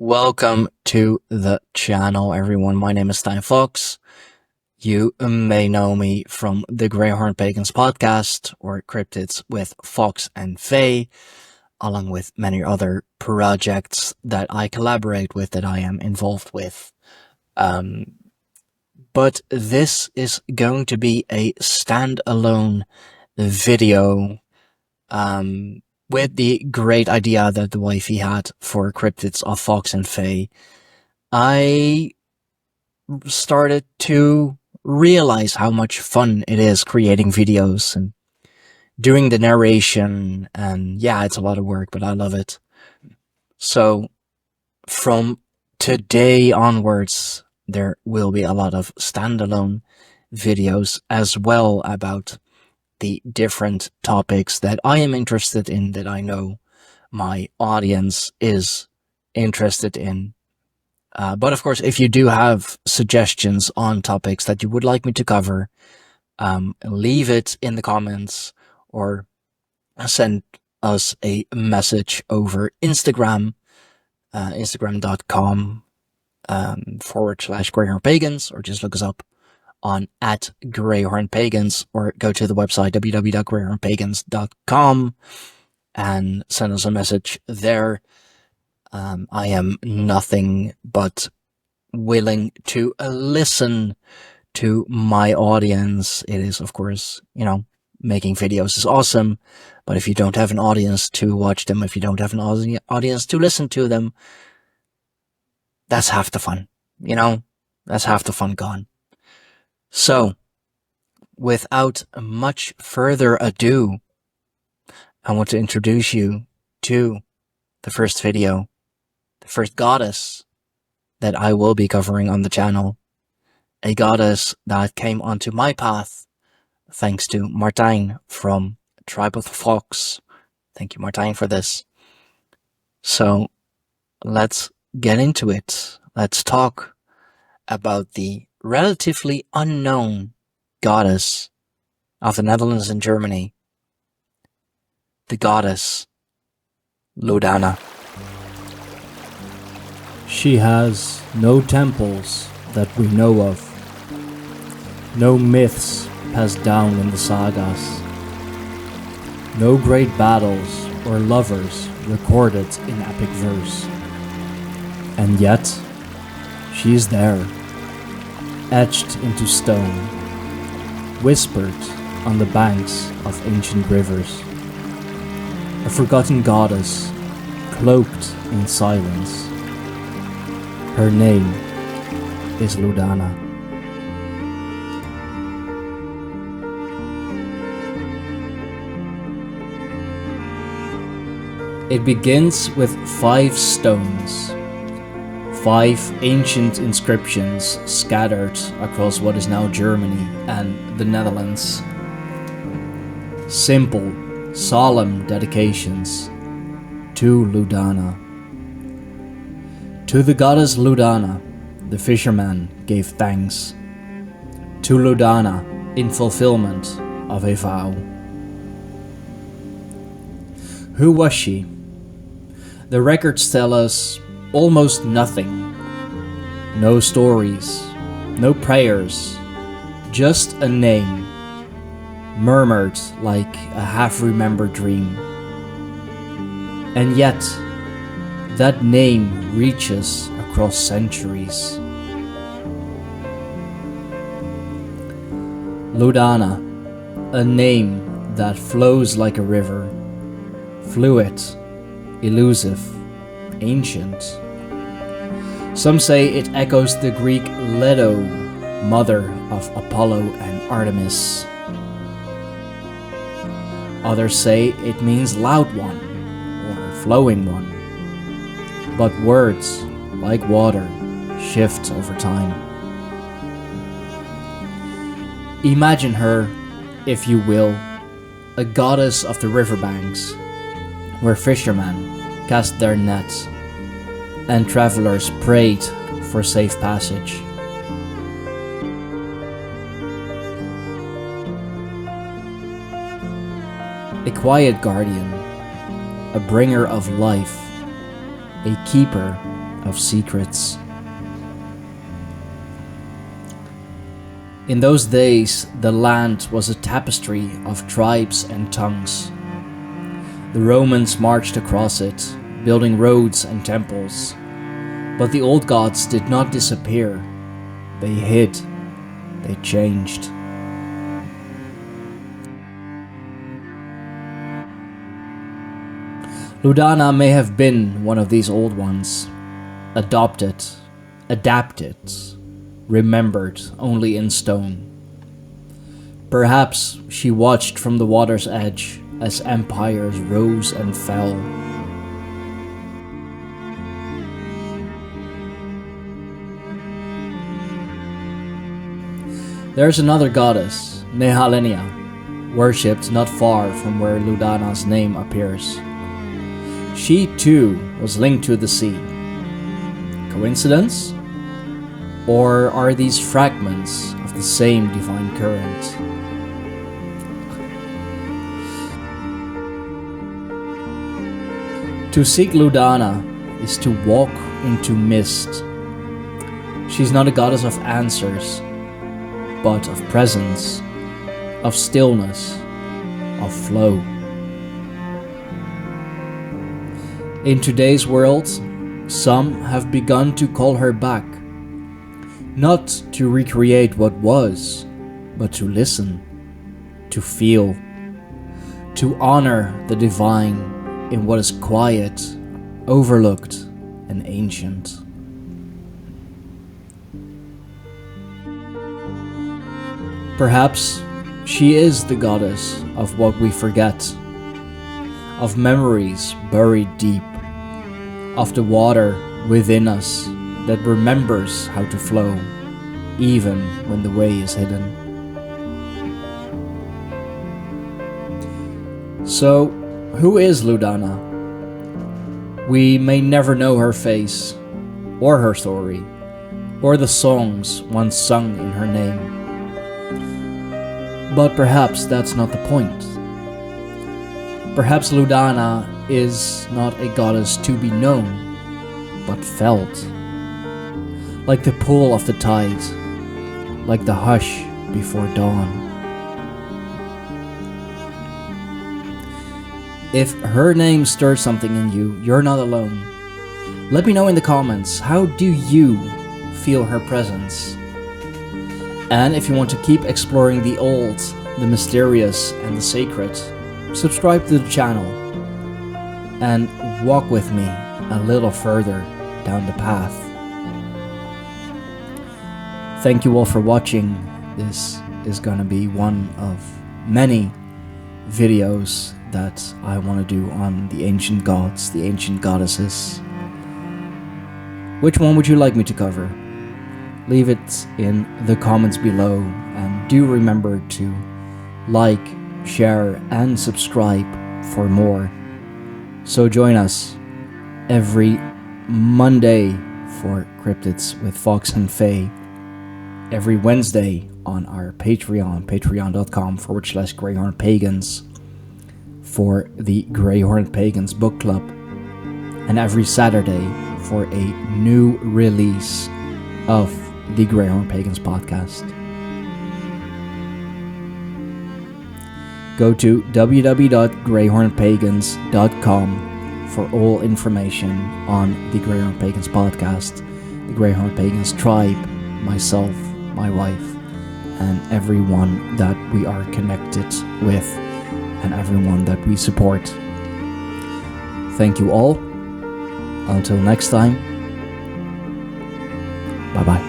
Welcome to the channel, everyone. My name is Stijn Fox. You may know me from the Greyhorn Pagans podcast, or Cryptids with Fox and Faye, along with many other projects that I collaborate with, that I am involved with. But this is going to be a standalone video with the great idea that the wifey had for Cryptids of Fox and Faye. I started to realize how much fun it is creating videos and doing the narration, and yeah, it's a lot of work, but I love it. So from today onwards, there will be a lot of standalone videos as well about the different topics that I am interested in, that I know my audience is interested in. But of course, if you do have suggestions on topics that you would like me to cover, leave it in the comments or send us a message over Instagram, instagram.com /GreyhornPagans, or just look us up on @GreyhornPagans, or go to the website www.greyhornpagans.com and send us a message there. I am nothing but willing to listen to my audience. It is, of course, making videos is awesome, but if you don't have an audience to watch them, if you don't have an audience to listen to them, that's half the fun, that's half the fun gone. So, without much further ado, I want to introduce you to the first video, the first goddess that I will be covering on the channel. A goddess that came onto my path thanks to Martijn from Tribe of the Fox. Thank you, Martijn, for this. So, let's get into it. Let's talk about the relatively unknown goddess of the Netherlands and Germany, the goddess Hludana. She has no temples that we know of, no myths passed down in the sagas, no great battles or lovers recorded in epic verse. And yet, she is there, etched into stone, whispered on the banks of ancient rivers. A forgotten goddess, cloaked in silence. Her name is Hludana. It begins with 5 stones. 5 ancient inscriptions scattered across what is now Germany and the Netherlands. Simple, solemn dedications to Hludana. To the goddess Hludana, the fisherman gave thanks. To Hludana, in fulfillment of a vow. Who was she? The records tell us almost nothing. No stories, no prayers, just a name, murmured like a half-remembered dream. And yet, that name reaches across centuries. Hludana, a name that flows like a river, fluid, elusive, ancient. Some say it echoes the Greek Leto, mother of Apollo and Artemis. Others say it means loud one or flowing one. But words, like water, shift over time. Imagine her, if you will, a goddess of the riverbanks, where fishermen cast their nets and travelers prayed for safe passage. A quiet guardian, a bringer of life, a keeper of secrets. In those days, the land was a tapestry of tribes and tongues. The Romans marched across it, building roads and temples. But the old gods did not disappear. They hid. They changed. Hludana may have been one of these old ones, adopted, adapted, remembered only in stone. Perhaps she watched from the water's edge as empires rose and fell. There's another goddess, Nehalenia, worshipped not far from where Hludana's name appears. She too was linked to the sea. Coincidence? Or are these fragments of the same divine current? To seek Hludana is to walk into mist. She's not a goddess of answers, but of presence, of stillness, of flow. In today's world, some have begun to call her back, not to recreate what was, but to listen, to feel, to honor the divine in what is quiet, overlooked, and ancient. Perhaps she is the goddess of what we forget, of memories buried deep, of the water within us that remembers how to flow, even when the way is hidden. So, who is Hludana? We may never know her face, or her story, or the songs once sung in her name. But perhaps that's not the point. Perhaps Hludana is not a goddess to be known, but felt. Like the pull of the tide, like the hush before dawn. If her name stirs something in you, you're not alone. Let me know in the comments, how do you feel her presence? And if you want to keep exploring the old, the mysterious, and the sacred, subscribe to the channel and walk with me a little further down the path. Thank you all for watching. This is gonna be one of many videos that I want to do on the ancient gods, the ancient goddesses. Which one would you like me to cover? Leave it in the comments below, and do remember to like, share, and subscribe for more. So join us every Monday for Cryptids with Fox and Faye, every Wednesday on our Patreon, patreon.com/Greyhorn Pagans, for the Greyhorn Pagans book club, and every Saturday for a new release of the Greyhorn Pagans podcast. Go to www.greyhornpagans.com for all information on the Greyhorn Pagans podcast, the Greyhorn Pagans tribe, myself, my wife, and everyone that we are connected with and everyone that we support. Thank you all. Until next time, bye bye.